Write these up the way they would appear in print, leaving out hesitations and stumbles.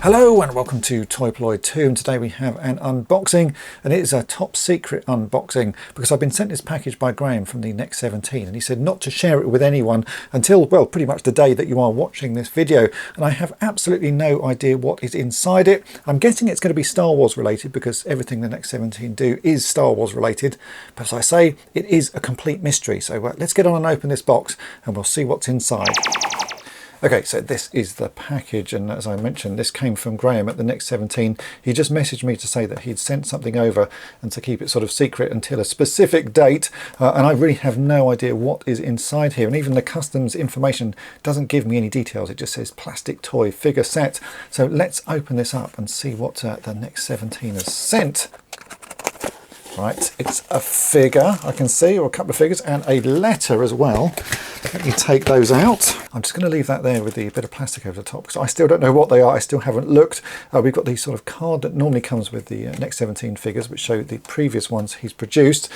Hello and welcome to Toy Polloi 2, and today we have an unboxing, and it is a top secret unboxing because I've been sent this package by Graham from the Next 17 and he said not to share it with anyone until, well, pretty much the day that you are watching this video, and I have absolutely no idea what is inside it. I'm guessing it's going to be Star Wars related because everything the Next 17 do is Star Wars related, but as I say, it is a complete mystery. So let's get on and open this box and we'll see what's inside. Okay, so this is the package, and as I mentioned, this came from Graham at the Next 17. He just messaged me to say that he'd sent something over and to keep it sort of secret until a specific date, and I really have no idea what is inside here, and even the customs information doesn't give me any details. It just says plastic toy figure set. So let's open this up and see what the Next 17 has sent. Right, it's a figure, I can see, or a couple of figures, and a letter as well. Let me take those out. I'm just going to leave that there with the bit of plastic over the top because I still don't know what they are. I still haven't looked. We've got the sort of card that normally comes with the Next 17 figures, which show the previous ones he's produced.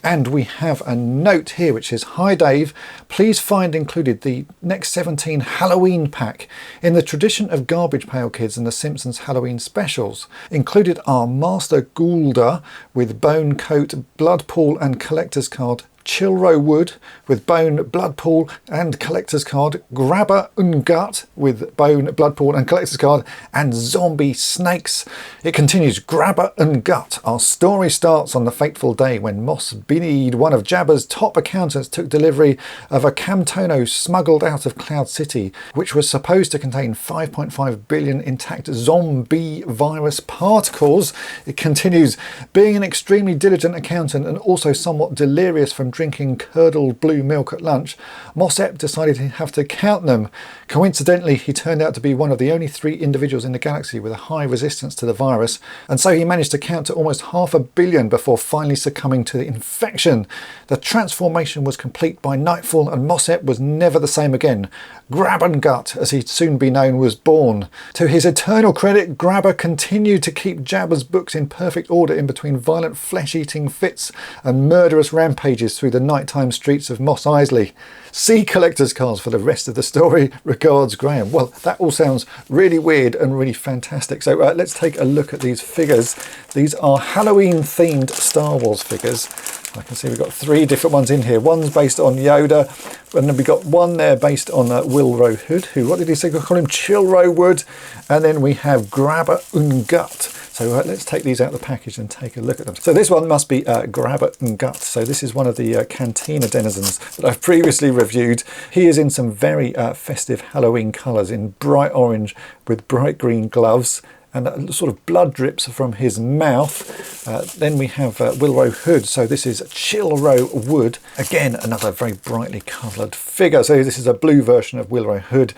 And we have a note here which says, "Hi Dave, please find included the Next 17 Halloween pack in the tradition of Garbage Pail Kids and the Simpsons Halloween specials. Included are Master Goulda with bone coat, blood pool and collector's card, Chilro Wood with bone, blood pool and collector's card, Grabber and Gut with bone, blood pool and collector's card, and Zombie Snakes." It continues, "Grabber and Gut. Our story starts on the fateful day when Moss Bede, one of Jabba's top accountants, took delivery of a Camtono smuggled out of Cloud City, which was supposed to contain 5.5 billion intact zombie virus particles." It continues, "Being an extremely diligent accountant and also somewhat delirious from drinking curdled blue milk at lunch, Mossep decided he'd have to count them. Coincidentally, he turned out to be one of the only 3 individuals in the galaxy with a high resistance to the virus, and so he managed to count to almost 500 million before finally succumbing to the infection. The transformation was complete by nightfall and Mossep was never the same again. Grab and Gut, as he'd soon be known, was born. To his eternal credit, Grabber continued to keep Jabba's books in perfect order in between violent flesh-eating fits and murderous rampages through the nighttime streets of Mos Eisley. See collector's cards for the rest of the story. Regards, Graham." Well, that all sounds really weird and really fantastic. So let's take a look at these figures. These are Halloween-themed Star Wars figures. I can see we've got 3 different ones in here. One's based on Yoda, and then we got one there based on Wilro Hood, who, what did he say? We'll call him Chilro Wood. And then we have Grabber and Gut. So let's take these out of the package and take a look at them. So this one must be Grabber and Gut. So this is one of the Cantina denizens that I've previously reviewed. He is in some very festive Halloween colours, in bright orange with bright green gloves, and sort of blood drips from his mouth. Then we have Wilro Hood. So this is Chilro Wood. Again, another very brightly coloured figure. So this is a blue version of Wilro Hood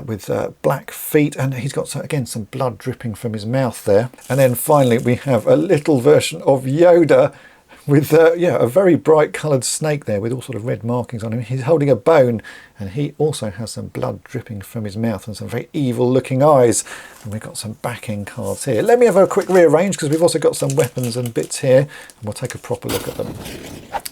with black feet, and he's got, again, some blood dripping from his mouth there. And then finally we have a little version of Yoda with a very bright coloured snake there with all sort of red markings on him. He's holding a bone, and he also has some blood dripping from his mouth and some very evil looking eyes. And we've got some backing cards here. Let me have a quick rearrange because we've also got some weapons and bits here, and we'll take a proper look at them.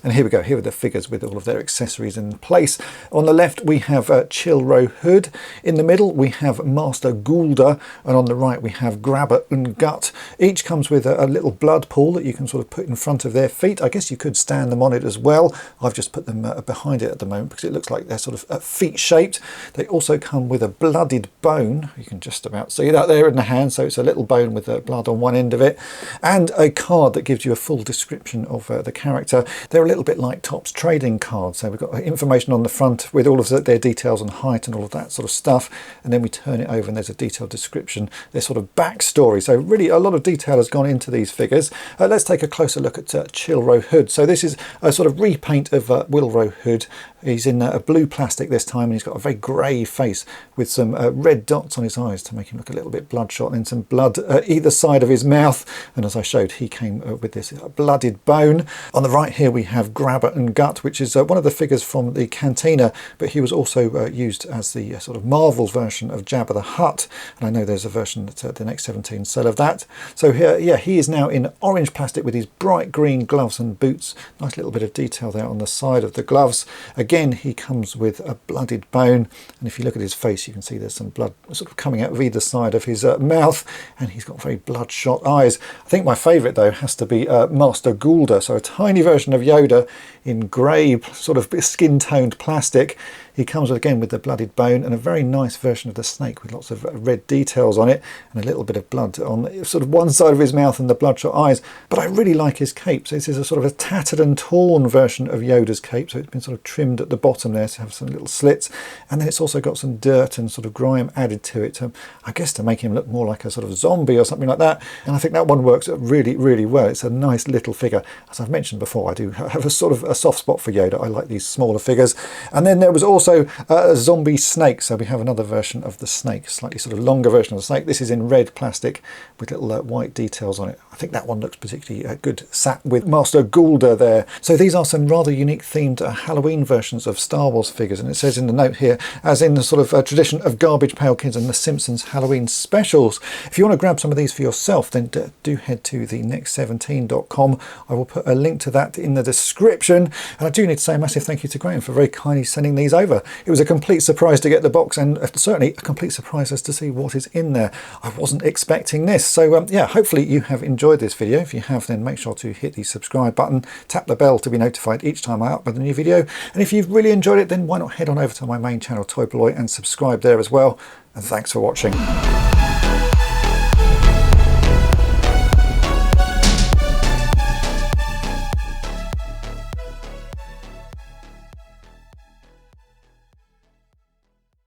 And here we go. Here are the figures with all of their accessories in place. On the left we have Chilro Hood. In the middle we have Master Goulda, and on the right we have Grabber and Gut. Each comes with a little blood pool that you can sort of put in front of their feet. I guess you could stand them on it as well. I've just put them behind it at the moment because it looks like they're sort of feet shaped. They also come with a blooded bone. You can just about see that there in the hand. So it's a little bone with blood on one end of it, and a card that gives you a full description of the character. They're a little bit like Topps trading cards. So we've got information on the front with all of their details and height and all of that sort of stuff, and then we turn it over and there's a detailed description, their sort of backstory. So really a lot of detail has gone into these figures. Let's take a closer look at Chilro Hood. So this is a sort of repaint of Wilro Hood. He's in a blue plastic this time, and he's got a very grey face with some red dots on his eyes to make him look a little bit bloodshot, and some blood either side of his mouth. And as I showed, he came with this blooded bone. On the right here we have Grabber and Gut, which is one of the figures from the Cantina, but he was also used as the sort of Marvel version of Jabba the Hutt. And I know there's a version that the Next 17 sell of that. So here, yeah, he is now in orange plastic with his bright green gloves and boots. Nice little bit of detail there on the side of the gloves. Again, he comes with a blooded bone, and if you look at his face, you can see there's some blood sort of coming out of either side of his mouth, and he's got very bloodshot eyes. I think my favourite though has to be Master Goulder, so a tiny version of Yoda in grey, sort of skin-toned plastic. He comes again with the blooded bone and a very nice version of the snake with lots of red details on it and a little bit of blood on sort of one side of his mouth and the bloodshot eyes. But I really like his cape. So this is a sort of a tattered and torn version of Yoda's cape. So it's been sort of trimmed at the bottom there to have some little slits. And then it's also got some dirt and sort of grime added to it, I guess to make him look more like a sort of zombie or something like that. And I think that one works really, really well. It's a nice little figure. As I've mentioned before, I do have a sort of a soft spot for Yoda. I like these smaller figures. And then there was also a zombie snake. So we have another version of the snake, slightly sort of longer version of the snake. This is in red plastic with little white details on it. I think that one looks particularly good, sat with Master Goulder there. So these are some rather unique themed Halloween versions of Star Wars figures, and it says in the note here, as in the sort of tradition of Garbage Pail Kids and the Simpsons Halloween specials. If you want to grab some of these for yourself, then do head to the next17.com. I will put a link to that in the description, and I do need to say a massive thank you to Graham for very kindly sending these over. It was a complete surprise to get the box, and certainly a complete surprise as to see what is in there. I wasn't expecting this. So yeah, hopefully you have enjoyed this video. If you have, then make sure to hit the subscribe button, tap the bell to be notified each time I upload a new video. And if you've really enjoyed it, then why not head on over to my main channel, Toy Polloi, and subscribe there as well. And thanks for watching.